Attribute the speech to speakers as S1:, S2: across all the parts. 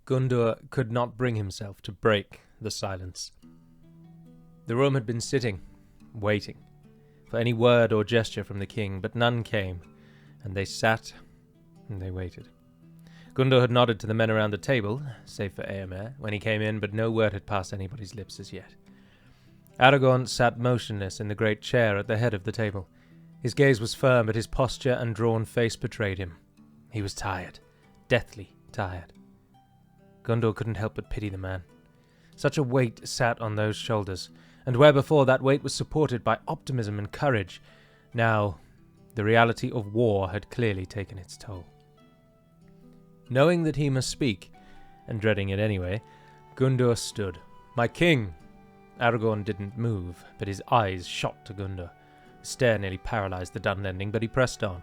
S1: Gundur could not bring himself to break the silence. The room had been sitting, waiting, for any word or gesture from the king, but none came, and they sat and they waited. Gundur had nodded to the men around the table, save for Eomer, when he came in, but no word had passed anybody's lips as yet. Aragorn sat motionless in the great chair at the head of the table. His gaze was firm, but his posture and drawn face betrayed him. He was tired, deathly tired. Gundur couldn't help but pity the man. Such a weight sat on those shoulders, and where before that weight was supported by optimism and courage, now the reality of war had clearly taken its toll. Knowing that he must speak, and dreading it anyway, Gundur stood. "My king!" Aragorn didn't move, but his eyes shot to Gundur. The stare nearly paralyzed the Dunlending, but he pressed on.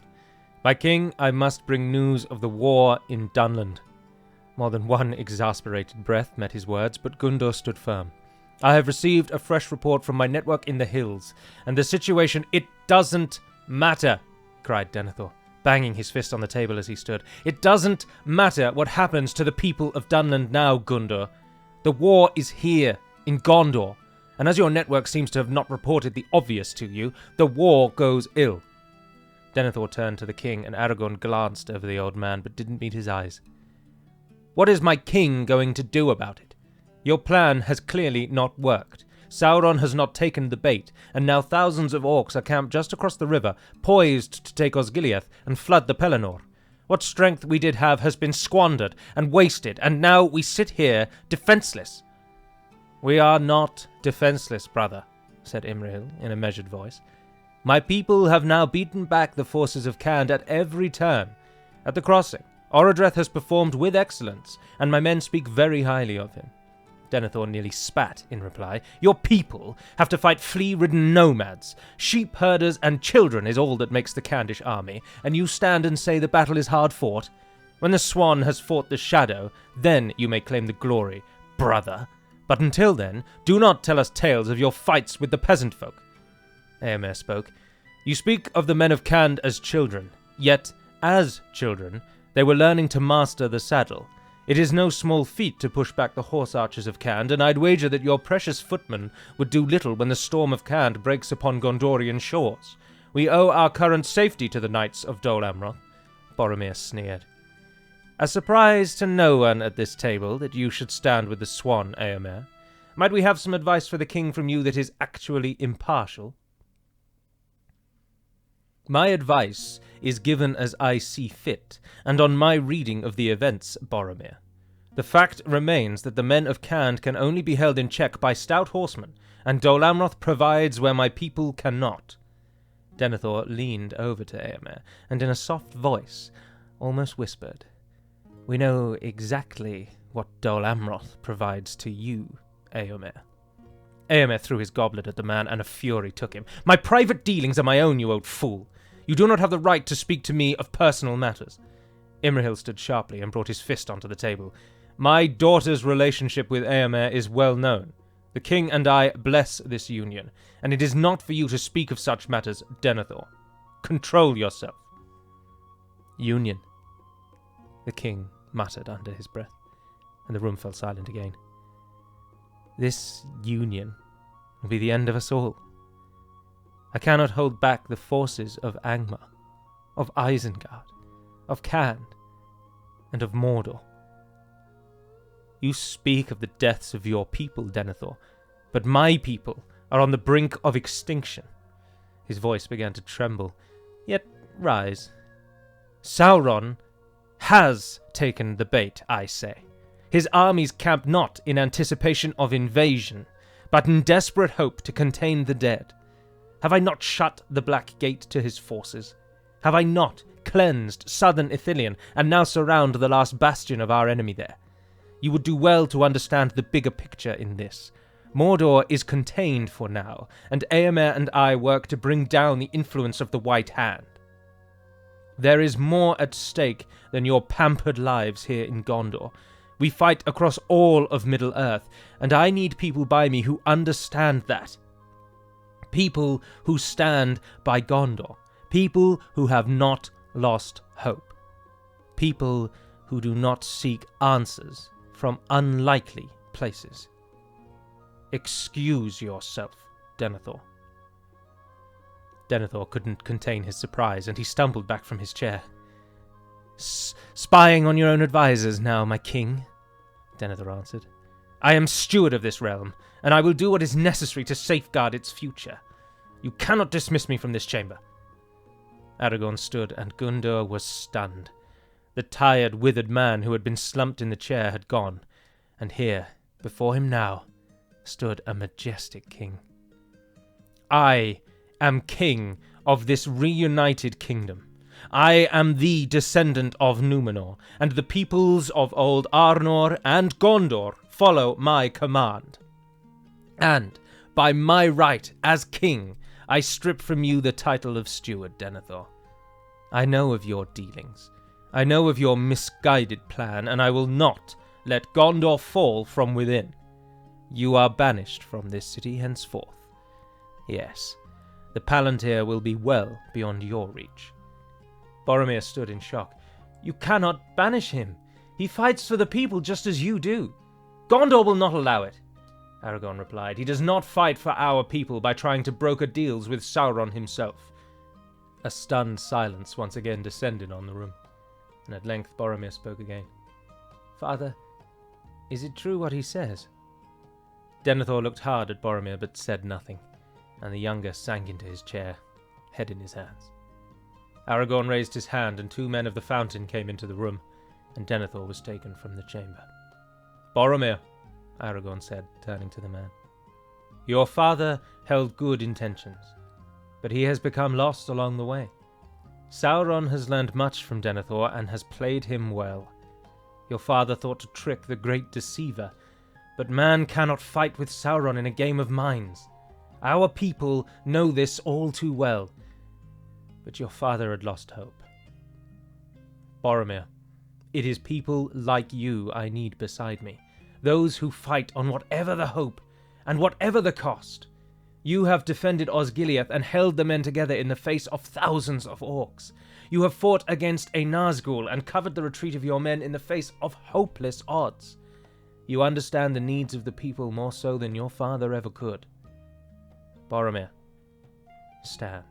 S1: "My king, I must bring news of the war in Dunland." More than one exasperated breath met his words, but Gundur stood firm. "I have received a fresh report from my network in the hills, and the situation— It doesn't matter," cried Denethor, banging his fist on the table as he stood. "It doesn't matter what happens to the people of Dunland now, Gundur. The war is here, in Gondor, and as your network seems to have not reported the obvious to you, the war goes ill." Denethor turned to the king, and Aragorn glanced over the old man, but didn't meet his eyes. "What is my king going to do about it? Your plan has clearly not worked. Sauron has not taken the bait, and now thousands of orcs are camped just across the river, poised to take Osgiliath and flood the Pelennor. What strength we did have has been squandered and wasted, and now we sit here defenseless." "We are not defenseless, brother," said Imrahil in a measured voice. "My people have now beaten back the forces of Khand at every turn. At the crossing, Orodreth has performed with excellence, and my men speak very highly of him." Denethor nearly spat in reply. "Your people have to fight flea-ridden nomads. Sheep herders and children is all that makes the Khandish army, and you stand and say the battle is hard fought? When the Swan has fought the Shadow, then you may claim the glory, brother. But until then, do not tell us tales of your fights with the peasant folk." Eomer spoke. "You speak of the men of Khand as children, yet, as children, they were learning to master the saddle. It is no small feat to push back the horse archers of Khand, and I'd wager that your precious footmen would do little when the storm of Khand breaks upon Gondorian shores. We owe our current safety to the knights of Dol Amroth." Boromir sneered. "A surprise to no one at this table that you should stand with the Swan, Eomer. Might we have some advice for the king from you that is actually impartial?" "My advice is given as I see fit, and on my reading of the events, Boromir. The fact remains that the men of Khand can only be held in check by stout horsemen, and Dol Amroth provides where my people cannot." Denethor leaned over to Eomer, and in a soft voice, almost whispered, "We know exactly what Dol Amroth provides to you, Eomer." Eomer threw his goblet at the man, and a fury took him. "My private dealings are my own, you old fool. You do not have the right to speak to me of personal matters." Imrahil stood sharply and brought his fist onto the table. "My daughter's relationship with Eomer is well known. The king and I bless this union, and it is not for you to speak of such matters, Denethor. Control yourself." "Union," the king muttered under his breath, and the room fell silent again. "This union will be the end of us all. I cannot hold back the forces of Angmar, of Isengard, of Khand, and of Mordor. You speak of the deaths of your people, Denethor, but my people are on the brink of extinction." His voice began to tremble, yet rise. "Sauron has taken the bait, I say. His armies camp not in anticipation of invasion, but in desperate hope to contain the dead. Have I not shut the Black Gate to his forces? Have I not cleansed southern Ithilien, and now surround the last bastion of our enemy there? You would do well to understand the bigger picture in this. Mordor is contained for now, and Eomer and I work to bring down the influence of the White Hand. There is more at stake than your pampered lives here in Gondor. We fight across all of Middle-earth, and I need people by me who understand that. People who stand by Gondor. People who have not lost hope. People who do not seek answers from unlikely places. Excuse yourself, Denethor. Denethor couldn't contain his surprise, and he stumbled back from his chair. Spying on your own advisors now, my king, Denethor answered. I am steward of this realm, and I will do what is necessary to safeguard its future. You cannot dismiss me from this chamber. Aragorn stood, and Gundur was stunned. The tired, withered man who had been slumped in the chair had gone, and here, before him now, stood a majestic king. I am king of this reunited kingdom. I am the descendant of Númenor, and the peoples of old Arnor and Gondor follow my command. And, by my right as king, I strip from you the title of steward, Denethor. I know of your dealings. I know of your misguided plan, and I will not let Gondor fall from within. You are banished from this city henceforth. Yes, the Palantir will be well beyond your reach. Boromir stood in shock. You cannot banish him. He fights for the people just as you do. Gondor will not allow it, Aragorn replied. He does not fight for our people by trying to broker deals with Sauron himself. A stunned silence once again descended on the room, and at length Boromir spoke again. Father, is it true what he says? Denethor looked hard at Boromir but said nothing, and the younger sank into his chair, head in his hands. Aragorn raised his hand, and 2 men of the fountain came into the room, and Denethor was taken from the chamber. Boromir, Aragorn said, turning to the man. Your father held good intentions, but he has become lost along the way. Sauron has learned much from Denethor and has played him well. Your father thought to trick the great deceiver, but man cannot fight with Sauron in a game of minds. Our people know this all too well, but your father had lost hope. Boromir, it is people like you I need beside me, those who fight on whatever the hope and whatever the cost. You have defended Osgiliath and held the men together in the face of thousands of orcs. You have fought against a Nazgul and covered the retreat of your men in the face of hopeless odds. You understand the needs of the people more so than your father ever could. Boromir, stand.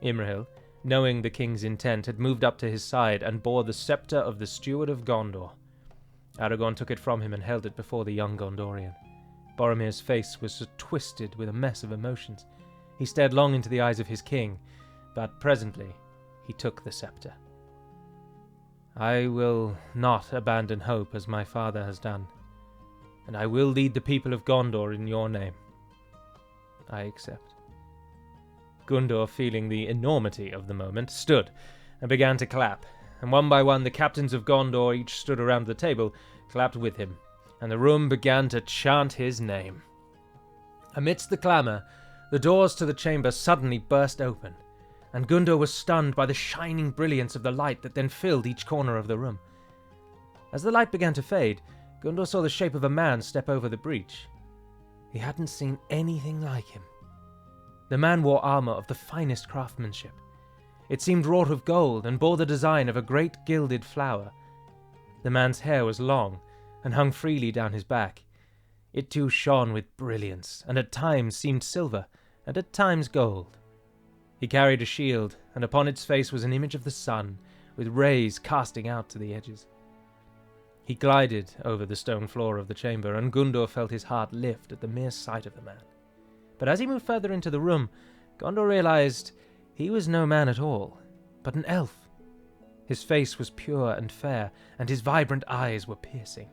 S1: Imrahil, knowing the king's intent, had moved up to his side and bore the scepter of the steward of Gondor. Aragorn took it from him and held it before the young Gondorian. Boromir's face was twisted with a mess of emotions. He stared long into the eyes of his king, but presently he took the scepter. I will not abandon hope as my father has done, and I will lead the people of Gondor in your name. I accept. Gundur, feeling the enormity of the moment, stood and began to clap, and one by one the captains of Gondor each stood around the table, clapped with him, and the room began to chant his name. Amidst the clamour, the doors to the chamber suddenly burst open, and Gundur was stunned by the shining brilliance of the light that then filled each corner of the room. As the light began to fade, Gundur saw the shape of a man step over the breach. He hadn't seen anything like him. The man wore armour of the finest craftsmanship. It seemed wrought of gold and bore the design of a great gilded flower. The man's hair was long and hung freely down his back. It too shone with brilliance, and at times seemed silver, and at times gold. He carried a shield, and upon its face was an image of the sun, with rays casting out to the edges. He glided over the stone floor of the chamber, and Gundur felt his heart lift at the mere sight of the man. But as he moved further into the room, Gondor realized he was no man at all, but an elf. His face was pure and fair, and his vibrant eyes were piercing.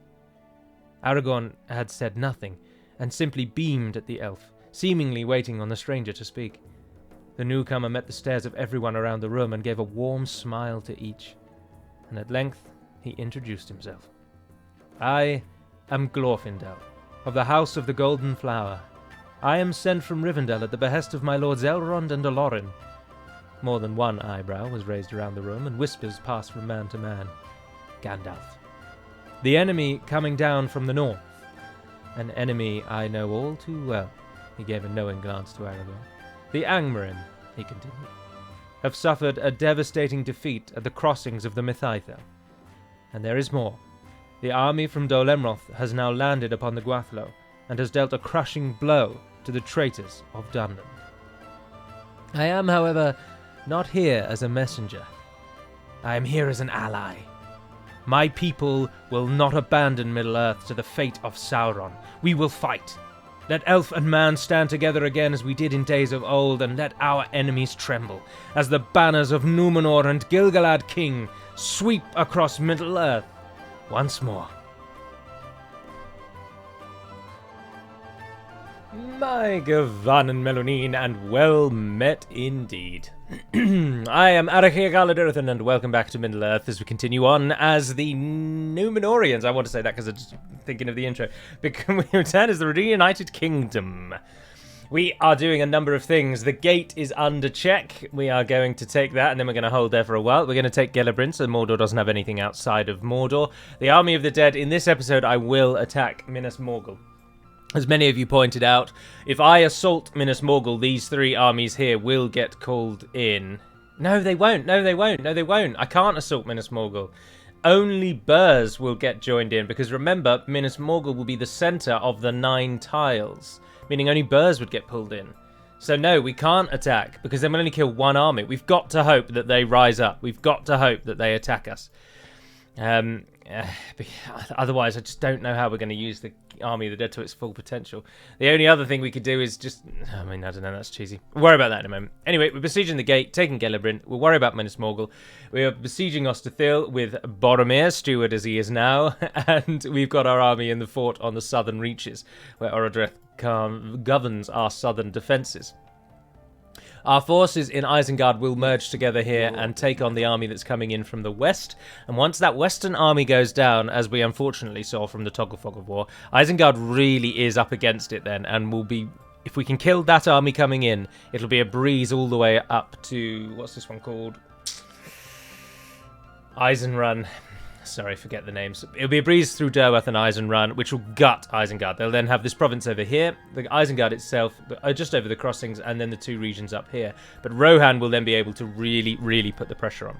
S1: Aragorn had said nothing, and simply beamed at the elf, seemingly waiting on the stranger to speak. The newcomer met the stares of everyone around the room and gave a warm smile to each, and at length he introduced himself. I am Glorfindel, of the House of the Golden Flower. I am sent from Rivendell at the behest of my lords Elrond and Olorin. More than one eyebrow was raised around the room, and whispers passed from man to man. Gandalf. The enemy coming down from the north. An enemy I know all too well. He gave a knowing glance to Aragorn. The Angmaren, he continued, have suffered a devastating defeat at the crossings of the Mythaethel. And there is more. The army from Dol Amroth has now landed upon the Gwathlo, and has dealt a crushing blow to the traitors of Dunland. I am, however, not here as a messenger. I am here as an ally. My people will not abandon Middle-earth to the fate of Sauron. We will fight. Let elf and man stand together again as we did in days of old, and let our enemies tremble, as the banners of Númenor and Gil-galad King sweep across Middle-earth once more. My Gavanen Melonin, and well met indeed. I am Aragorn Galadirthan, and welcome back to Middle-earth as we continue on as the Númenorians. I want to say that because I'm just thinking of the intro. We return as the Reunited Kingdom. We are doing a number of things. The gate is under check. We are going to take that, and then we're going to hold there for a while. We're going to take Celebrind, so Mordor doesn't have anything outside of Mordor. The Army of the Dead. In this episode, I will attack Minas Morgul. As many of you pointed out, if I assault Minas Morgul, these three armies here will get called in. No, they won't. No, they won't. No, they won't. I can't assault Minas Morgul. Only Burrs will get joined in, because remember, Minas Morgul will be the centre of the 9 tiles, meaning only Burrs would get pulled in. So no, we can't attack, because then we'll only kill one army. We've got to hope that they rise up. We've got to hope that they attack us. Otherwise, I just don't know how we're going to use the Army of the Dead to its full potential. The only other thing we could do is just... I mean, I don't know, that's cheesy. We'll worry about that in a moment. Anyway, we're besieging the gate, taking Celebrind. We'll worry about Minas Morgul. We are besieging Osterthil with Boromir, steward as he is now, and we've got our army in the fort on the southern reaches, where Orodreth governs our southern defences. Our forces in Isengard will merge together here and take on the army that's coming in from the west. And once that western army goes down, as we unfortunately saw from the Toggle Fog of War, Isengard really is up against it then, and will be... If we can kill that army coming in, it'll be a breeze all the way up to... What's this one called? Eisenrun. Sorry, forget the names. It'll be a breeze through Derwath and Eisenrun, which will gut Isengard. They'll then have this province over here, the Isengard itself, just over the crossings, and then the 2 regions up here. But Rohan will then be able to really, really put the pressure on.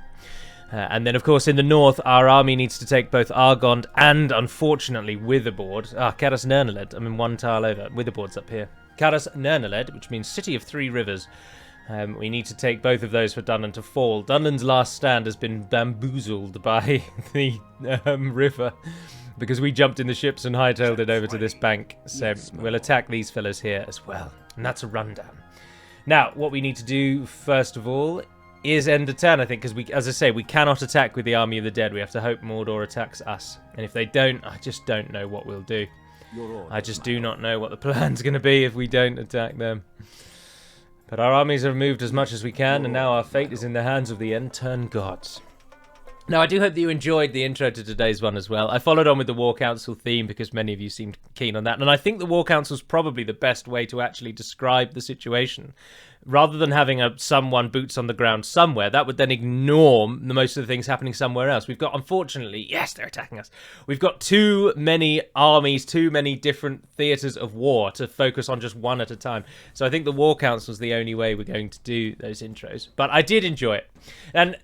S1: And then, of course, in the north, our army needs to take both Argond and, unfortunately, Witherboard. Caras Nernaled. I mean, 1 tile over. Witherboard's up here. Caras Nernaled, which means City of 3 Rivers. We need to take both of those for Dunland to fall. Dunland's last stand has been bamboozled by the river, because we jumped in the ships and hightailed it over to this bank. So we'll attack these fellows here as well. And that's a rundown. Now, what we need to do, first of all, is end a turn, I think, because, as I say, we cannot attack with the Army of the Dead. We have to hope Mordor attacks us. And if they don't, I just don't know what we'll do. I just do not know what the plan's going to be if we don't attack them. But our armies have moved as much as we can, and now our fate is in the hands of the end-turn gods. Now, I do hope that you enjoyed the intro to today's one as well. I followed on with the War Council theme because many of you seemed keen on that, and I think the War Council is probably the best way to actually describe the situation. Rather than having someone boots on the ground somewhere, that would then ignore the most of the things happening somewhere else. We've got, unfortunately, yes, they're attacking us. We've got too many armies, too many different theatres of war to focus on just one at a time. So I think the War Council is the only way we're going to do those intros. But I did enjoy it. And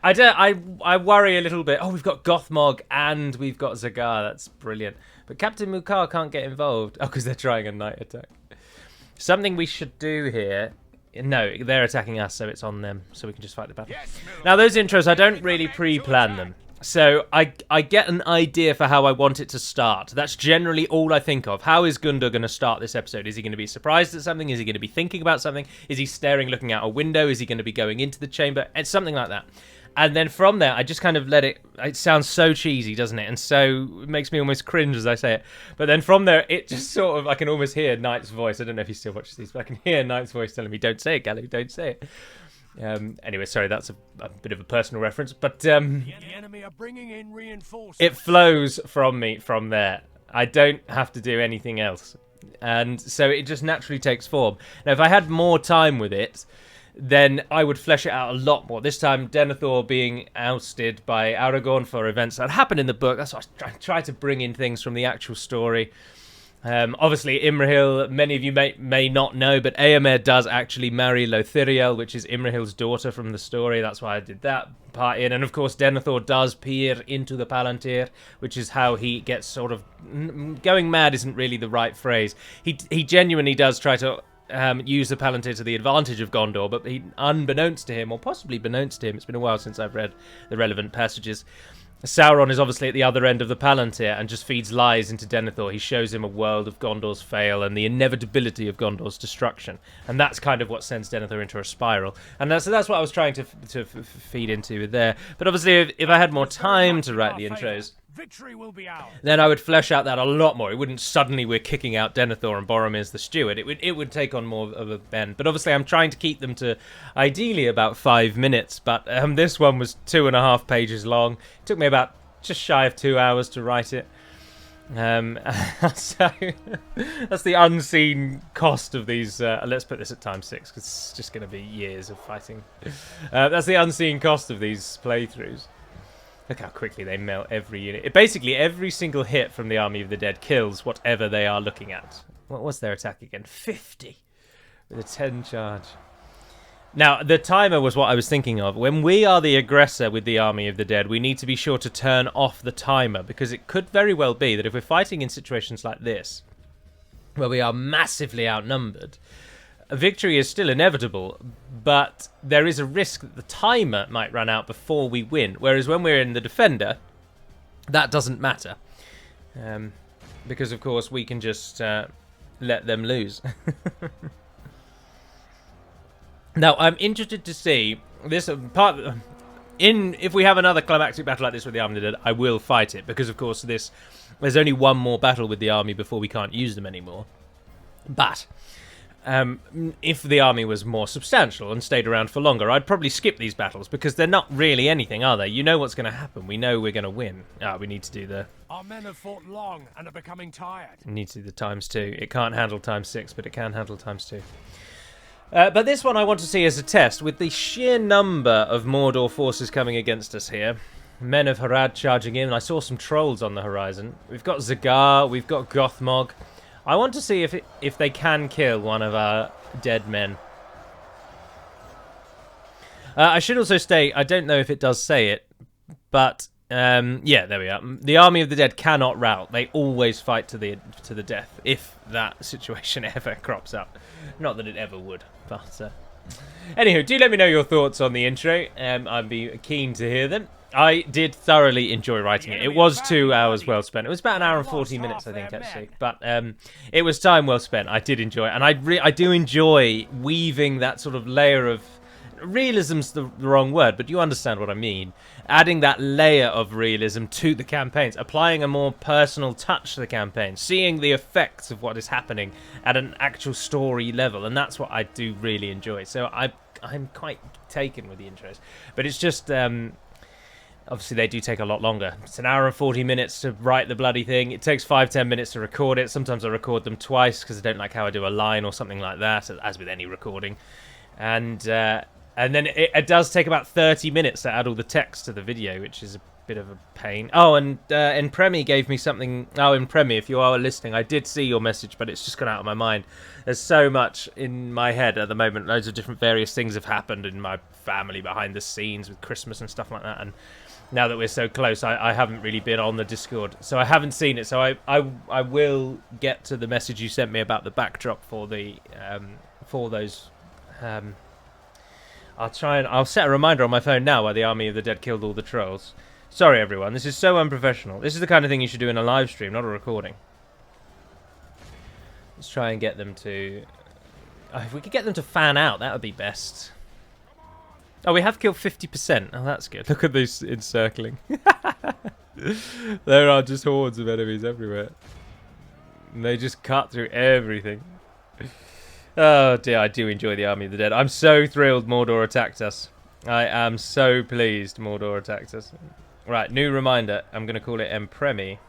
S1: I worry a little bit. Oh, we've got Gothmog and we've got Zagar. That's brilliant. But Captain Mukar can't get involved. Oh, because they're trying a night attack. Something we should do here... No, they're attacking us, so it's on them, so we can just fight the battle. Now, those intros, I don't really pre-plan them. So I get an idea for how I want it to start. That's generally all I think of. How is Gundur going to start this episode? Is he going to be surprised at something? Is he going to be thinking about something? Is he staring, looking out a window? Is he going to be going into the chamber? It's something like that. And then from there, I just kind of let it... It sounds so cheesy, doesn't it? And so it makes me almost cringe as I say it. But then from there, it just sort of... I can almost hear Knight's voice. I don't know if he still watches these, but I can hear Knight's voice telling me, don't say it, Gally, don't say it. Anyway, sorry, that's a bit of a personal reference. But the enemy are bringing in reinforcements. It flows from me from there. I don't have to do anything else. And so it just naturally takes form. Now, if I had more time with it... then I would flesh it out a lot more. This time, Denethor being ousted by Aragorn for events that happened in the book. That's why I try to bring in things from the actual story. Obviously, Imrahil, many of you may not know, but Eomer does actually marry Lothiriel, which is Imrahil's daughter from the story. That's why I did that part in. And of course, Denethor does peer into the Palantir, which is how he gets sort of... Going mad isn't really the right phrase. He genuinely does try to use the Palantir to the advantage of Gondor, but unbeknownst to him, or possibly beknownst to him, it's been a while since I've read the relevant passages, Sauron is obviously at the other end of the Palantir and just feeds lies into Denethor. He shows him a world of Gondor's fail and the inevitability of Gondor's destruction. And that's kind of what sends Denethor into a spiral. And that's what I was trying to feed into there. But obviously, if I had more time to write the intros,
S2: victory will be ours.
S1: Then I would flesh out that a lot more. It wouldn't suddenly we're kicking out Denethor and Boromir's the steward. It would take on more of a bend. But obviously I'm trying to keep them to ideally about 5 minutes. But this one was 2.5 pages long. It took me about just shy of 2 hours to write it. So that's the unseen cost of these. Let's put this at times 6 because it's just going to be years of fighting. That's the unseen cost of these playthroughs. Look how quickly they melt every unit. Basically, every single hit from the Army of the Dead kills whatever they are looking at. What was their attack again? 50 with a 10 charge. Now, the timer was what I was thinking of. When we are the aggressor with the Army of the Dead, we need to be sure to turn off the timer, because it could very well be that if we're fighting in situations like this, where we are massively outnumbered, a victory is still inevitable, but there is a risk that the timer might run out before we win. Whereas when we're in the defender, that doesn't matter. Because, of course, we can just let them lose. Now, I'm interested to see this part. If we have another climactic battle like this with the Army of the Dead, I will fight it. Because, of course, there's only one more battle with the army before we can't use them anymore. But... if the army was more substantial and stayed around for longer, I'd probably skip these battles because they're not really anything, are they? You know what's going to happen. We know we're going to win. We need to do the...
S2: Our men have fought long and are becoming tired.
S1: We need to do the ×2. It can't handle ×6, but it can handle ×2. But this one I want to see as a test. With the sheer number of Mordor forces coming against us here, men of Harad charging in, I saw some trolls on the horizon. We've got Ziegler, we've got Gothmog. I want to see if they can kill one of our dead men. I should also state, I don't know if it does say it, but yeah, there we are. The Army of the Dead cannot rout. They always fight to the death, if that situation ever crops up. Not that it ever would, but... Anywho, do let me know your thoughts on the intro. I'd be keen to hear them. I did thoroughly enjoy writing it. It was 2 hours well spent. It was about an hour and 40 minutes, I think, actually. But it was time well spent. I did enjoy it. And I do enjoy weaving that sort of layer of... Realism's the wrong word, but you understand what I mean. Adding that layer of realism to the campaigns. Applying a more personal touch to the campaign. Seeing the effects of what is happening at an actual story level. And that's what I do really enjoy. So I'm quite taken with the intros. But it's just... obviously, they do take a lot longer. It's an hour and 40 minutes to write the bloody thing. It takes 5-10 minutes to record it. Sometimes I record them twice because I don't like how I do a line or something like that, as with any recording. And then it does take about 30 minutes to add all the text to the video, which is a bit of a pain. Oh, and Impremi gave me something... Oh, Impremi, if you are listening, I did see your message, but it's just gone out of my mind. There's so much in my head at the moment. Loads of different various things have happened in my family behind the scenes with Christmas and stuff like that, and... Now that we're so close, I haven't really been on the Discord, so I haven't seen it. So I will get to the message you sent me about the backdrop for the for those. I'll set a reminder on my phone now while the Army of the Dead killed all the trolls. Sorry everyone, this is so unprofessional. This is the kind of thing you should do in a live stream, not a recording. Let's try and get them to... if we could get them to fan out, that would be best. Oh, we have killed 50%. Oh, that's good. Look at this encircling. There are just hordes of enemies everywhere. And they just cut through everything. Oh dear, I do enjoy the Army of the Dead. I'm so thrilled Mordor attacked us. I am so pleased Mordor attacked us. Right, new reminder. I'm going to call it Empremi.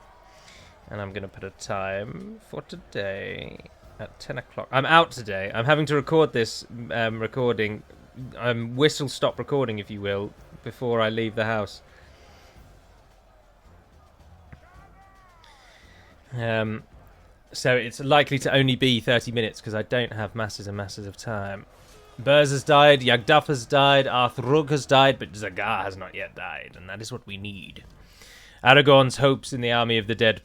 S1: And I'm going to put a time for today at 10 o'clock. I'm out today. I'm having to record this recording... whistle stop recording, if you will, before I leave the house. So it's likely to only be 30 minutes because I don't have masses and masses of time. Burz has died, Yagduff has died, Arthrug has died, but Zagar has not yet died, and that is what we need. Aragorn's hopes in the army of the dead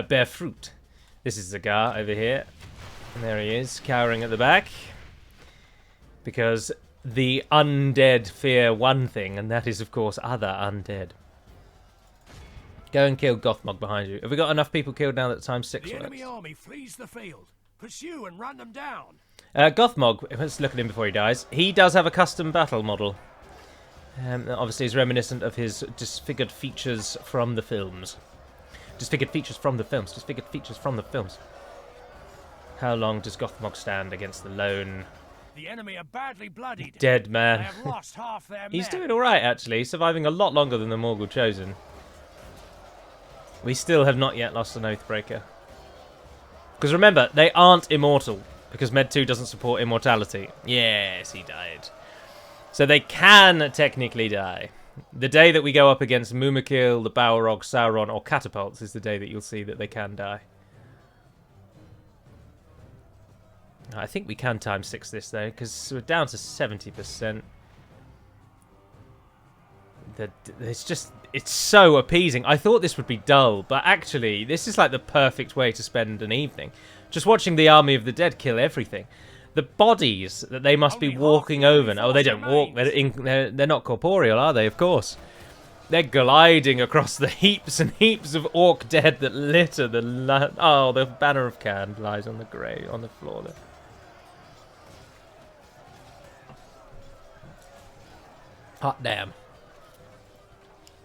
S1: bear fruit. This is Zagar over here. And there he is, cowering at the back. Because the undead fear one thing, and that is, of course, other undead. Go and kill Gothmog behind you. Have we got enough people killed now that times 6
S2: The
S1: works?
S2: enemy army flees the field. Pursue and run them down.
S1: Gothmog, let's look at him before he dies. He does have a custom battle model. Obviously, is reminiscent of his disfigured features from the films. Disfigured features from the films. Disfigured features from the films. How long does Gothmog stand against the lone
S2: The enemy are badly bloodied.
S1: dead man?
S2: They have lost half their
S1: He's
S2: men.
S1: doing alright, actually. Surviving a lot longer than the Morgul Chosen. We still have not yet lost an Oathbreaker. Because remember, they aren't immortal. Because Med 2 doesn't support immortality. Yes, he died. So they can technically die. The day that we go up against Mumakil, the Balrog, Sauron, or Catapults is the day that you'll see that they can die. I think we can times 6 this, though, because we're down to 70%. It's so appeasing. I thought this would be dull, but actually, this is like the perfect way to spend an evening. Just watching the army of the dead kill everything. The bodies that they must be walking over. Oh, they don't walk. They're not corporeal, are they? Of course. They're gliding across the heaps and heaps of orc dead that litter the... Oh, the banner of Can lies on the floor there. Hot damn.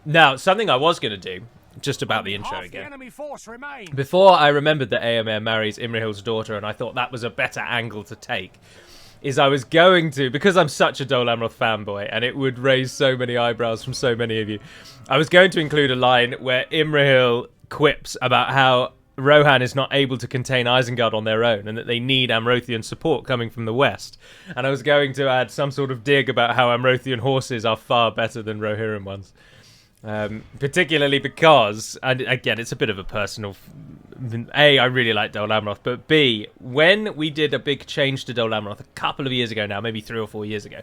S1: Now, something I was going to do, just about the intro again.
S2: The enemy force remains.
S1: Before I remembered that Éomer marries Imrahil's daughter, and I thought that was a better angle to take, is I was going to, because I'm such a Dol Amroth fanboy, and it would raise so many eyebrows from so many of you, I was going to include a line where Imrahil quips about how Rohan is not able to contain Isengard on their own, and that they need Amrothian support coming from the west. And I was going to add some sort of dig about how Amrothian horses are far better than Rohirrim ones. Particularly because, and again, it's a bit of a personal... A, I really like Dol Amroth, but B, when we did a big change to Dol Amroth a couple of years ago now, maybe 3 or 4 years ago,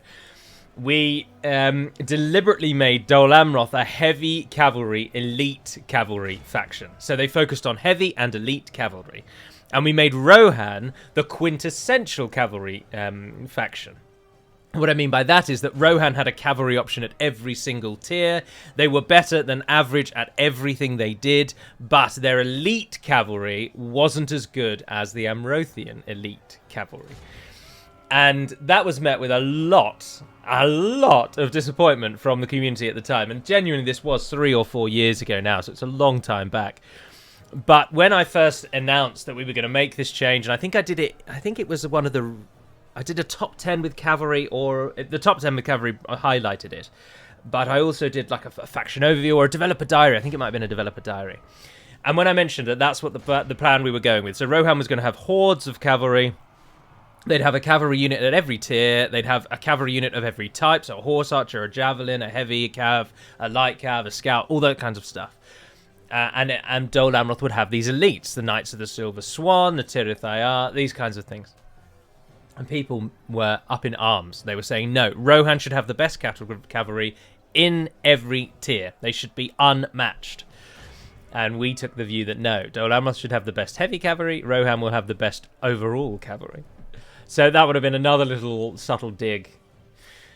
S1: we deliberately made Dol Amroth a heavy cavalry, elite cavalry faction. So they focused on heavy and elite cavalry. And we made Rohan the quintessential cavalry faction. What I mean by that is that Rohan had a cavalry option at every single tier. They were better than average at everything they did, but their elite cavalry wasn't as good as the Amrothian elite cavalry. And that was met with a lot of disappointment from the community at the time. And genuinely, this was 3 or 4 years ago now, so it's a long time back. But when I first announced that we were going to make this change, and I think it was one of the... I did a top 10 with cavalry, or the top 10 with cavalry highlighted it. But I also did like a faction overview or a developer diary. I think it might have been a developer diary. And when I mentioned that that's what the plan we were going with. So Rohan was going to have hordes of cavalry. They'd have a cavalry unit at every tier. They'd have a cavalry unit of every type. So a horse archer, a javelin, a heavy cav, a light cav, a scout, all that kinds of stuff. And Dol Amroth would have these elites. The Knights of the Silver Swan, the Tirith Ayar, these kinds of things. And people were up in arms. They were saying, no, Rohan should have the best cavalry in every tier. They should be unmatched. And we took the view that no, Dol Amroth should have the best heavy cavalry. Rohan will have the best overall cavalry. So that would have been another little subtle dig.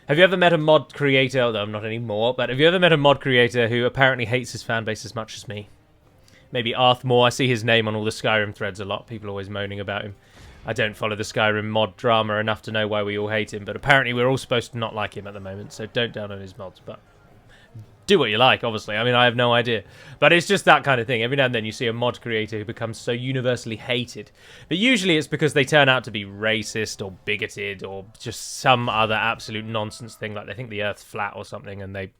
S1: Have you ever met a mod creator, although I'm not anymore, but have you ever met a mod creator who apparently hates his fan base as much as me? Maybe Arthmore. I see his name on all the Skyrim threads a lot. People are always moaning about him. I don't follow the Skyrim mod drama enough to know why we all hate him, but apparently we're all supposed to not like him at the moment, so don't download his mods, but do what you like, obviously. I mean, I have no idea. But it's just that kind of thing. Every now and then you see a mod creator who becomes so universally hated. But usually it's because they turn out to be racist or bigoted or just some other absolute nonsense thing, like they think the Earth's flat or something and they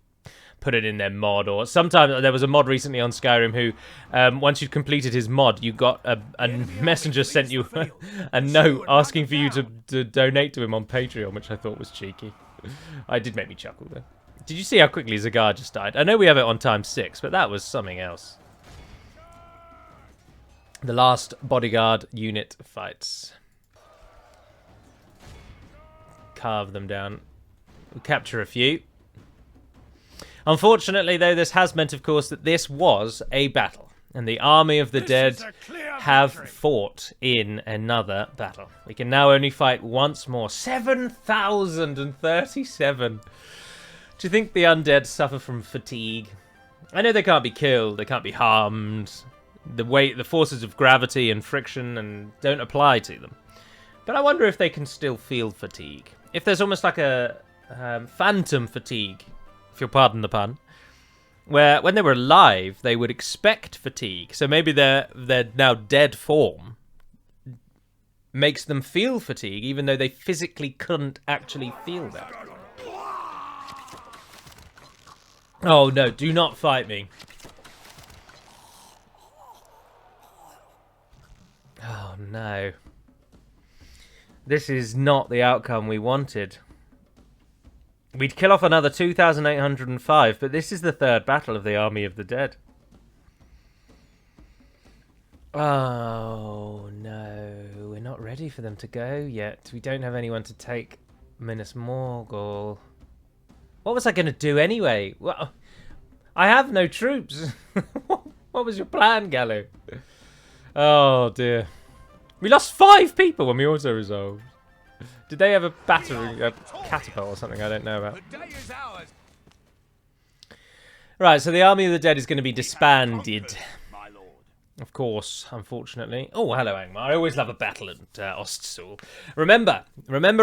S1: put it in their mod. Or sometimes there was a mod recently on Skyrim who, once you'd completed his mod, you got a messenger sent you a note asking for you to donate to him on Patreon, which I thought was cheeky. It did make me chuckle, though. Did you see how quickly Zagar just died? I know we have it on time 6, but that was something else. The last bodyguard unit fights. Carve them down. We'll capture a few. Unfortunately, though, this has meant, of course, that this was a battle. And the army of the dead have fought in another battle. We can now only fight once more. 7,037. Do you think the undead suffer from fatigue? I know they can't be killed, they can't be harmed. The forces of gravity and friction and don't apply to them. But I wonder if they can still feel fatigue. If there's almost like a phantom fatigue, if you'll pardon the pun, where when they were alive, they would expect fatigue. So maybe their now dead form makes them feel fatigue, even though they physically couldn't actually feel that. Oh no, do not fight me. Oh no. This is not the outcome we wanted. We'd kill off another 2,805, but this is the third battle of the Army of the Dead. Oh no, we're not ready for them to go yet. We don't have anyone to take Minas Morgul. What was I going to do anyway? Well, I have no troops. What was your plan, Gallo? Oh dear. We lost 5 people when we auto-resolved. Did they have a battery, a catapult or something I don't know about? Right, so the Army of the Dead is going to be disbanded. Of course, unfortunately. Oh, hello, Angmar. I always love a battle at Ostsul. Remember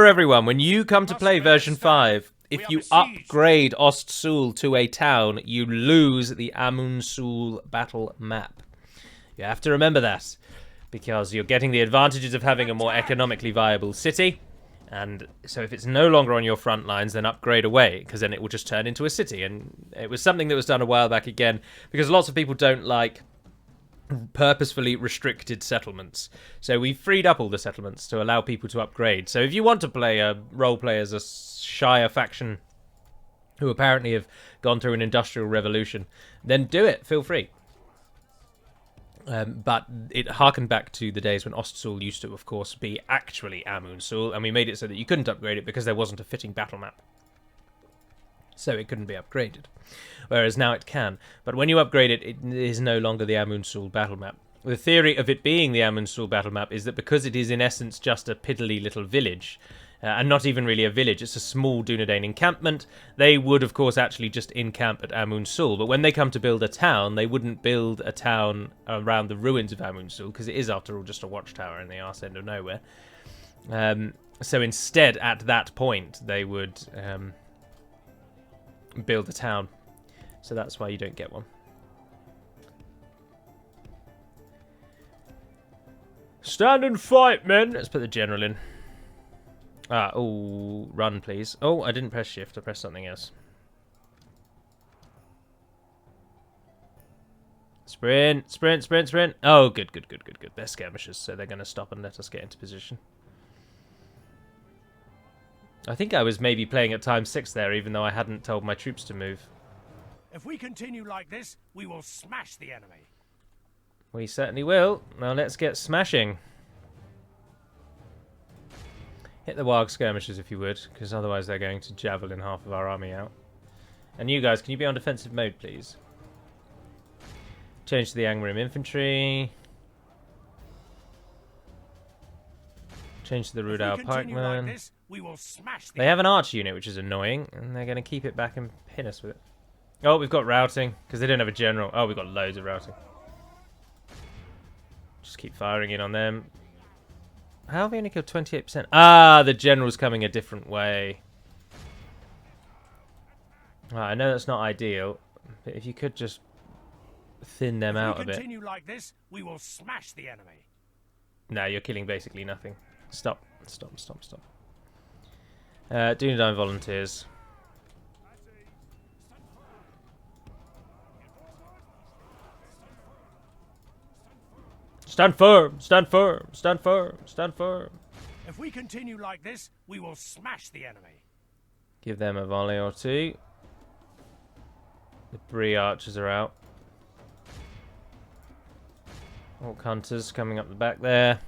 S1: everyone, when you come to play version 5, if you upgrade Ostsul to a town, you lose the Amunsul battle map. You have to remember that, because you're getting the advantages of having a more economically viable city. And so if it's no longer on your front lines, then upgrade away, because then it will just turn into a city. And it was something that was done a while back again, because lots of people don't like purposefully restricted settlements. So we freed up all the settlements to allow people to upgrade. So if you want to play a roleplay as a Shire faction who apparently have gone through an industrial revolution, then do it. Feel free. But it harkened back to the days when Ostsul used to, of course, be actually Amunsul, and we made it so that you couldn't upgrade it because there wasn't a fitting battle map. So it couldn't be upgraded. Whereas now it can. But when you upgrade it, it is no longer the Amunsul battle map. The theory of it being the Amunsul battle map is that because it is in essence just a piddly little village, and not even really a village, it's a small Dunedain encampment, they would of course actually just encamp at Amunsul. But when they come to build a town, they wouldn't build a town around the ruins of Amunsul, because it is after all just a watchtower in the arse end of nowhere. So instead, at that point, they would build a town. So that's why you don't get one. Stand and fight, men! Let's put the general in. Oh, run, please. Oh, I didn't press shift. I pressed something else. Sprint, sprint, sprint, sprint. Oh, good, good, good, good, good. They're skirmishers, so they're going to stop and let us get into position. I think I was maybe playing at ×6 there, even though I hadn't told my troops to move.
S2: If we continue like this, we will smash the enemy.
S1: We certainly will. Now let's get smashing. Hit the Warg skirmishers if you would, because otherwise they're going to javelin half of our army out. And you guys, can you be on defensive mode, please? Change to the Angrim infantry. Change to the Rudal pikemen.
S2: Like this, we will smash
S1: they have an arch unit, which is annoying, and they're going to keep it back and pin us with it. Oh, we've got routing, because they don't have a general. Oh, we've got loads of routing. Just keep firing in on them. How have we only killed 28%? Ah, the general's coming a different way. Right, I know that's not ideal, but if you could just thin them out a bit.
S2: If we continue like this, we will smash the enemy.
S1: No, you're killing basically nothing. Stop, stop, stop, stop. Dunedain volunteers. Stand firm, stand firm, stand firm, stand firm.
S2: If we continue like this, we will smash the enemy.
S1: Give them a volley or two. The Bree archers are out. Orc hunters coming up the back there.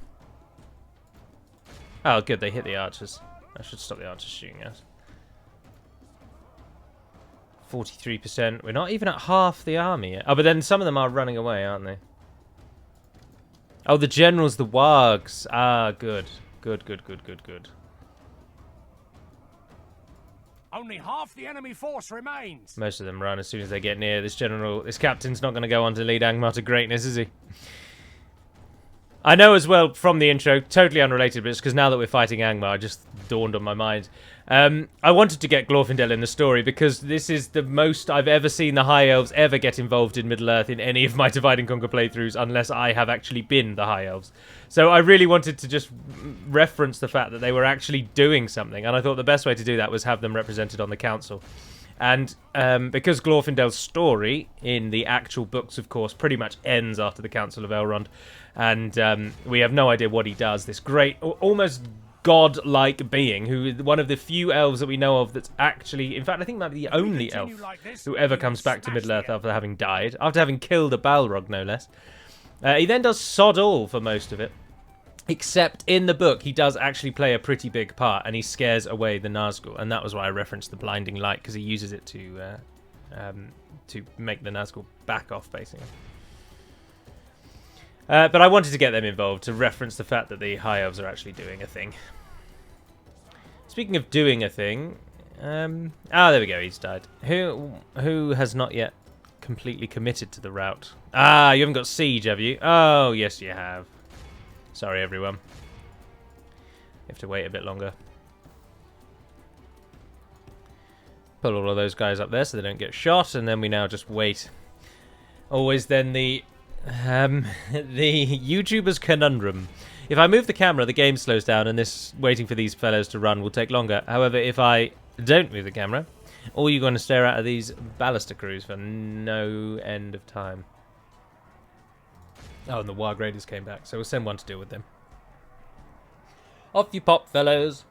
S1: Oh, good, they hit the archers. I should stop the archers shooting us. 43%. We're not even at half the army yet. Oh, but then some of them are running away, aren't they? Oh, the generals, the wargs. Ah, good. Good.
S2: Only half the enemy force remains.
S1: Most of them run as soon as they get near. This captain's not going to go on to lead Angmar to greatness, is he? I know as well from the intro, totally unrelated, but it's because now that we're fighting Angmar, it just dawned on my mind. I wanted to get Glorfindel in the story because this is the most I've ever seen the High Elves ever get involved in Middle-earth in any of my Divide and Conquer playthroughs, unless I have actually been the High Elves. So I really wanted to just reference the fact that they were actually doing something, and I thought the best way to do that was have them represented on the council. And because Glorfindel's story in the actual books, of course, pretty much ends after the Council of Elrond, and we have no idea what he does, this great, almost god-like being, who one of the few elves that we know of that's actually, in fact, I think might be the only elf who ever comes back to Middle-earth after having died, after having killed a Balrog, no less. He then does sod all for most of it. Except in the book, he does actually play a pretty big part, and he scares away the Nazgul, and that was why I referenced the blinding light, because he uses it to make the Nazgul back off, basically. But I wanted to get them involved to reference the fact that the High Elves are actually doing a thing. Speaking of doing a thing, there we go. He's died. Who has not yet completely committed to the route? Ah, you haven't got siege, have you? Oh, yes, you have. Sorry, everyone. You have to wait a bit longer. Put all of those guys up there so they don't get shot, and then we now just wait. Always then the YouTuber's conundrum. If I move the camera, the game slows down, and this waiting for these fellows to run will take longer. However, if I don't move the camera, all you're going to stare at are these ballista crews for no end of time. Oh, and the Warg Raiders came back, so we'll send one to deal with them. Off you pop, fellows.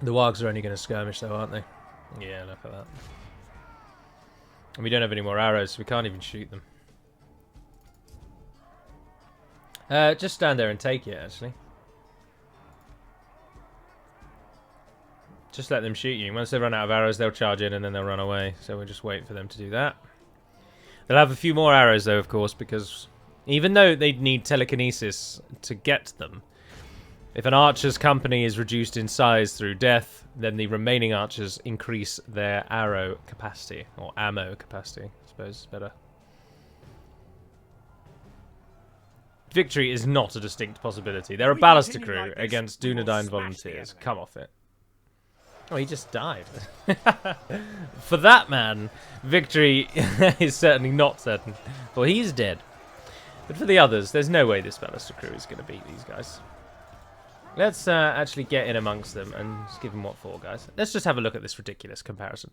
S1: The Wargs are only going to skirmish, though, aren't they? Yeah, look at that. And we don't have any more arrows, so we can't even shoot them. Just stand there and take it, actually. Just let them shoot you. Once they run out of arrows, they'll charge in and then they'll run away. So we'll just wait for them to do that. They'll have a few more arrows, though, of course, because even though they'd need telekinesis to get them, if an archer's company is reduced in size through death, then the remaining archers increase their arrow capacity, or ammo capacity, I suppose is better. Victory is not a distinct possibility. They're a ballista crew against Dunedain volunteers. Come off it. Oh, he just died. For that man, victory is certainly not certain. Well, he's dead. But for the others, there's no way this ballista crew is going to beat these guys. Let's actually get in amongst them and just give them what for, guys. Let's just have a look at this ridiculous comparison.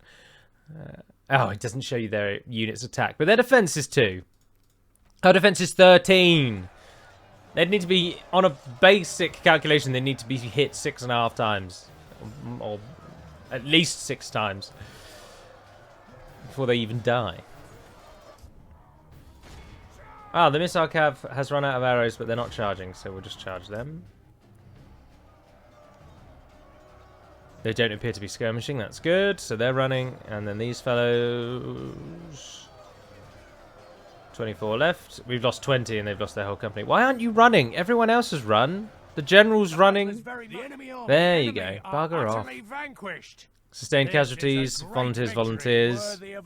S1: Oh, it doesn't show you their units attack, but their defense is 2. Our defense is 13. They'd need to be, on a basic calculation, they need to be hit 6.5 times. Or at least 6 times. Before they even die. Ah, the missile cav has run out of arrows, but they're not charging, so we'll just charge them. They don't appear to be skirmishing, that's good. So they're running, and then these fellows... 24 left. We've lost 20, and they've lost their whole company. Why aren't you running? Everyone else has run. The general's running. There you go. Bugger off. Sustained casualties, volunteers.
S2: The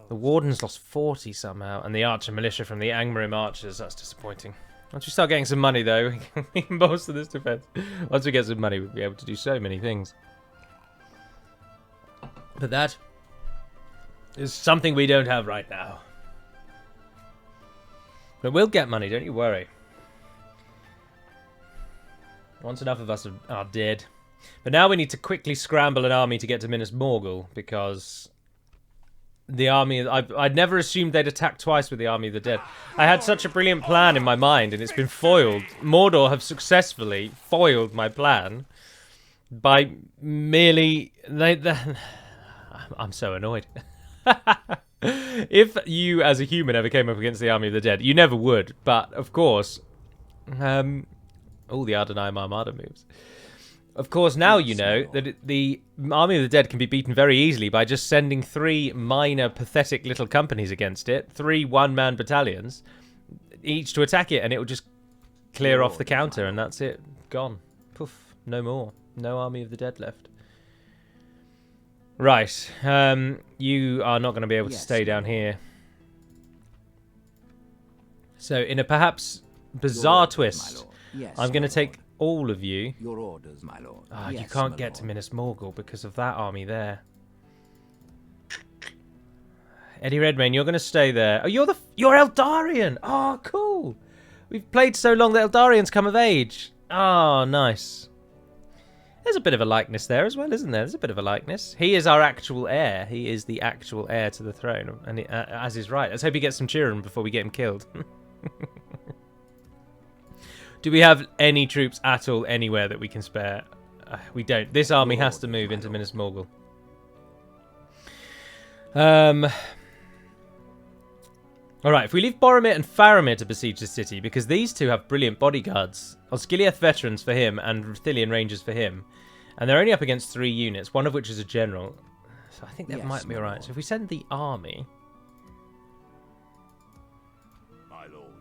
S1: Warden's lost 40 somehow, and the archer militia from the Angmarim archers. That's disappointing. Once we start getting some money, though, we can bolster this defense. Once we get some money, we'll be able to do so many things. But that is something we don't have right now. But we'll get money, don't you worry. Once enough of us are dead. But now we need to quickly scramble an army to get to Minas Morgul, because the army... I'd never assumed they'd attack twice with the army of the dead. I had such a brilliant plan in my mind, and it's been foiled. Mordor have successfully foiled my plan by merely... I'm so annoyed. If you, as a human, ever came up against the army of the dead, you never would. But, of course... all the Ardenheim Armada moves. Of course, now you know that the army of the dead can be beaten very easily by just sending 3 minor, pathetic little companies against it. 3 one-man battalions, each to attack it, and it will just clear off the counter, and that's it. Gone. Poof. No more. No army of the dead left. Right. You are not going to be able to stay down here. So, in a perhaps bizarre twist, I'm going to take all of you.
S3: Your orders, my lord.
S1: Ah, you can't get to Minas Morgul because of that army there. Eddie Redmayne, you're going to stay there. Oh, you're Eldarian. Oh, cool. We've played so long that Eldarians come of age. Oh, nice. There's a bit of a likeness there as well, isn't there? There's a bit of a likeness. He is our actual heir. He is the actual heir to the throne, and as is right. Let's hope he gets some cheering before we get him killed. Do we have any troops at all anywhere that we can spare? We don't. This army has to move into Minas Morgul. Alright, if we leave Boromir and Faramir to besiege the city, because these two have brilliant bodyguards. Osgiliath veterans for him and Ruthilian rangers for him. And they're only up against 3 units, one of which is a general. So I think that might be alright. So if we send the army...
S2: My lord.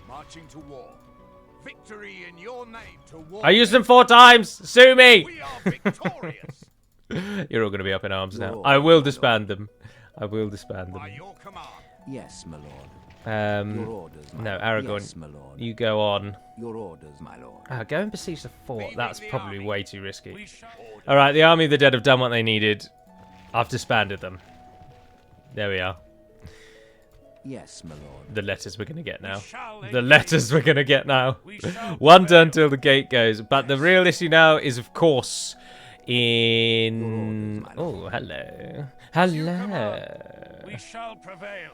S2: Marching to war. Victory in your name to war.
S1: I used them 4 times! Sue me!
S2: We are victorious.
S1: You're all going to be up in arms now. I will disband them. I will disband them.
S2: By your command.
S3: Yes, my lord.
S1: Your
S3: orders, my
S1: no,
S3: lord.
S1: Aragorn,
S3: Yes, my lord.
S1: you go on.
S3: Your orders, my lord.
S1: Go and besiege the fort. That's probably way too risky.
S2: We shall order.
S1: Alright, the army of the dead have done what they needed. I've disbanded them. There we are.
S3: Yes, my lord.
S1: The letters we're going to get now.
S2: shall
S1: The letters we're going to get now.
S2: We shall
S1: One
S2: prevail.
S1: done till the gate goes. But the real issue now is, of course, in... Oh, hello. Hello.
S2: We shall prevail.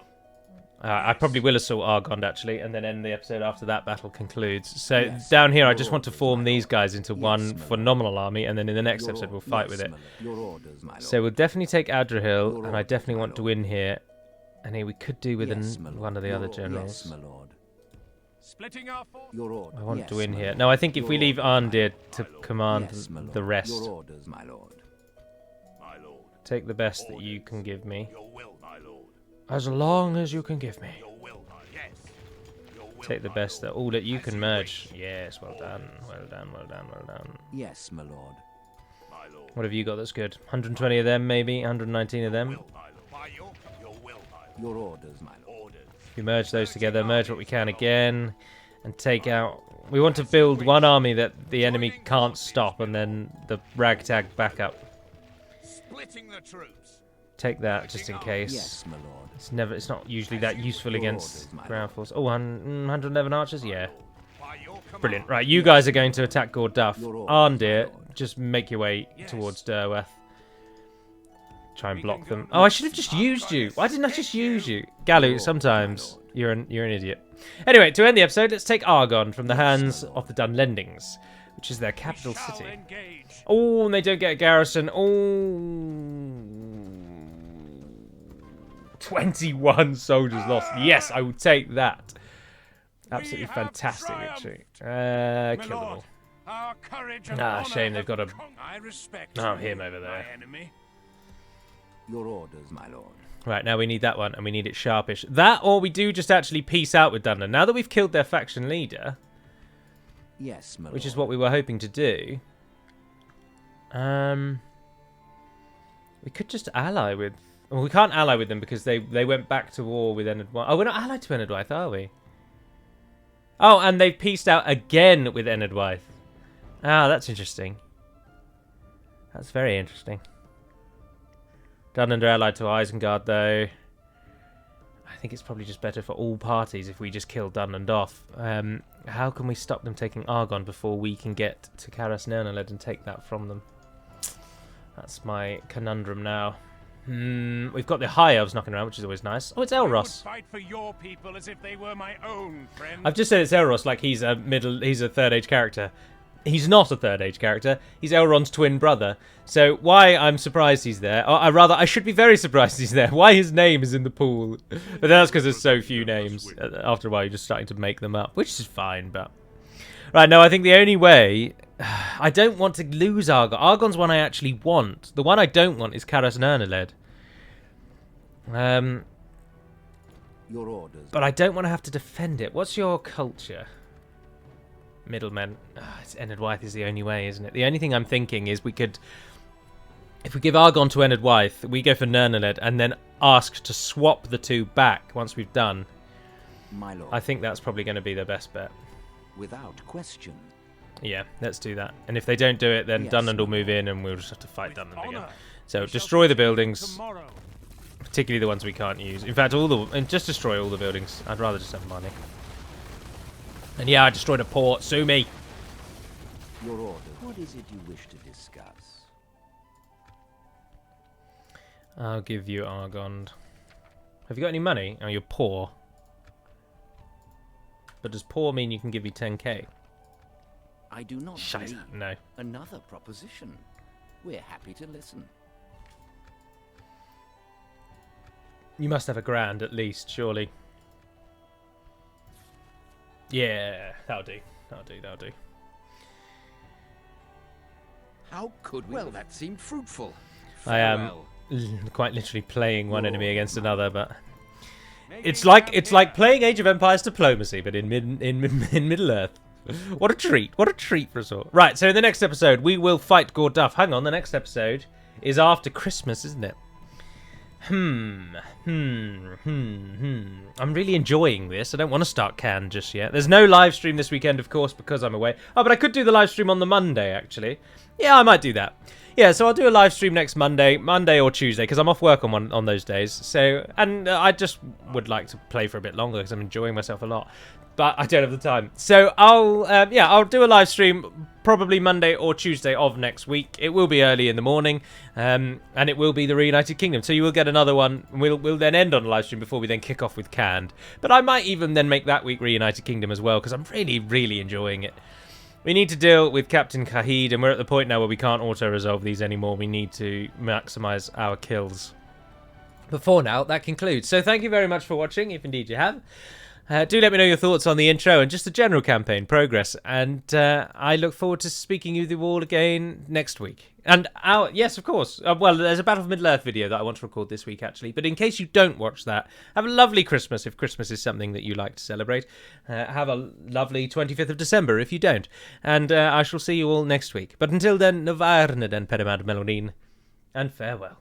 S1: I probably will assault Aragorn, actually, and then end the episode after that battle concludes. So down here, I just want to form these guys into one phenomenal army, and then in the next episode, we'll fight with it.
S3: Your orders, my lord.
S1: So we'll definitely take Adrahil, and I definitely want to win here. And here we could do with one of the other generals.
S3: Yes, my lord.
S2: Splitting our force.
S3: Your order.
S1: I want
S3: Yes,
S1: to win
S3: my
S1: here.
S3: lord.
S1: No, I think if we
S3: Your
S1: leave
S3: orders, my
S1: Arndir
S3: lord.
S1: to command
S3: Yes, my lord.
S1: the rest,
S3: Your orders, my lord.
S2: My lord.
S1: take the best that you can give me.
S2: Your will, my lord.
S1: As long as you can give me.
S2: Your will, my yes. Your will,
S1: Take the
S2: my
S1: best
S2: lord.
S1: that all that you
S2: As
S1: can
S2: you
S1: merge.
S2: wish.
S1: Yes, well done, well done, well done, well done.
S3: Yes, my lord.
S2: My lord.
S1: What have you got that's good? 120 of them, maybe? 119 of them?
S2: Will, my lord. By your will, my lord.
S3: Your orders, my lord.
S2: Orders.
S1: We merge those together, merge what we can again, and take out... We want to build one army that the enemy can't stop, and then the ragtag backup.
S2: Splitting the troops.
S1: Take that, just in case.
S3: Yes, my lord.
S1: It's not usually that useful
S3: Your
S1: against
S3: orders, my
S1: ground force. Oh, 111 archers? Yeah.
S2: By your command.
S1: Brilliant. Right, you guys are going to attack Gorduff.
S3: Your orders,
S1: Arndir,
S3: my lord.
S1: just make your way
S2: Yes.
S1: towards Derweth. Try and
S2: We
S1: block
S2: can
S1: them.
S2: go
S1: Oh, I
S2: north.
S1: should have just
S2: I've
S1: used
S2: got
S1: you.
S2: it.
S1: Why didn't I just
S2: Get
S1: use
S2: you.
S1: you? Galu,
S3: Lord,
S1: sometimes
S3: my lord.
S1: you're an idiot. Anyway, to end the episode, let's take Argonne from the
S3: Yes, my
S1: hands
S3: lord.
S1: of the Dunlendings, which is their
S2: We
S1: capital
S2: shall
S1: city.
S2: engage.
S1: Oh, and they don't get a garrison. Oh, 21 soldiers lost. Yes, I will take that. Absolutely
S2: We have
S1: fantastic
S2: triumphed.
S1: victory.
S2: My
S1: Kill them
S2: lord,
S1: all.
S2: our courage and
S1: Ah,
S2: honor
S1: shame they've
S2: have
S1: got a-
S2: I respect
S1: Oh,
S2: you,
S1: him over
S2: my
S1: there.
S2: enemy.
S3: Your orders, my lord.
S1: Right, now we need that one, and we need it sharpish. That, or we do just actually peace out with Dunland. Now that we've killed their faction leader,
S3: Yes, my lord.
S1: which is what we were hoping to do, we could just ally with... Well, we can't ally with them because they went back to war with Enedwyth. Oh, we're not allied to Enedwyth, are we? Oh, and they've peaced out again with Enedwyth. Ah, that's interesting. That's very interesting. Dunland are allied to Isengard, though. I think it's probably just better for all parties if we just kill Dunland off. How can we stop them taking Argonne before we can get to Caras Nernaled and take that from them? That's my conundrum now. We've got the High Elves knocking around, which is always nice. Oh, it's
S2: I would
S1: Elros.
S2: fight for your people as if they were my own friends.
S1: I've just said it's Elros like he's a third age character. he's not a Third Age character. He's Elrond's twin brother. So why I'm surprised he's there, or I should be very surprised he's there. Why his name is in the pool. But that's because there's so few names. After a while, you're just starting to make them up, which is fine, but... Right, no, I think the only way... I don't want to lose Aragorn. Aragorn's one I actually want. The one I don't want is Caras Nerneled.
S3: Your orders.
S1: But I don't want to have to defend it. What's your culture? Middlemen. It's Ennard Wythe is the only way, isn't it? The only thing I'm thinking is we could... If we give Aragorn to Ennard Wythe, we go for Nerneled and then ask to swap the two back once we've done.
S3: My lord.
S1: I think that's probably going to be the best bet.
S3: Without question.
S1: Yeah, let's do that. And if they don't do it, then
S3: Yes.
S1: Dunland will move in and we'll just have to fight Dunland again. So destroy the buildings, particularly the ones we can't use. In fact, and just destroy all the buildings. I'd rather just have money. And yeah, I destroyed a port. Sue me.
S3: Your order. What is it you wish to discuss?
S1: I'll give you Argond. Have you got any money? Oh, you're poor. But does poor mean you can give me 10k?
S3: I do not
S1: Shite.
S3: believe
S1: No.
S3: another proposition. We're happy to listen.
S1: You must have a grand at least, surely. Yeah, that'll do. That'll do.
S4: How could we? Well, that seemed fruitful.
S1: I am
S4: Farewell.
S1: quite literally playing one enemy against another, but it's like playing Age of Empires diplomacy, but in Middle Earth. What a treat! What a treat for us all. Right, so in the next episode we will fight Gorduff. Hang on, the next episode is after Christmas, isn't it? I'm really enjoying this. I don't want to start Cannes just yet. There's no live stream this weekend, of course, because I'm away. Oh, but I could do the live stream on the Monday, actually. Yeah, I might do that. Yeah, so I'll do a live stream next Monday or Tuesday, because I'm off work on those days. So, and I just would like to play for a bit longer, because I'm enjoying myself a lot. But I don't have the time. So I'll do a live stream probably Monday or Tuesday of next week. It will be early in the morning, and it will be the Reunited Kingdom. So you will get another one. We'll then end on a live stream before we then kick off with Canned. But I might even then make that week Reunited Kingdom as well, because I'm really, really enjoying it. We need to deal with Captain Kahid, and we're at the point now where we can't auto-resolve these anymore. We need to maximise our kills. But for now, that concludes. So thank you very much for watching, if indeed you have. Do let me know your thoughts on the intro and just the general campaign progress. And I look forward to speaking with you all again next week. And yes, of course. Well, there's a Battle for Middle-earth video that I want to record this week, actually. But in case you don't watch that, have a lovely Christmas if Christmas is something that you like to celebrate. Have a lovely 25th of December if you don't. And I shall see you all next week. But until then, Navarne den Pedimad Melonin, and farewell.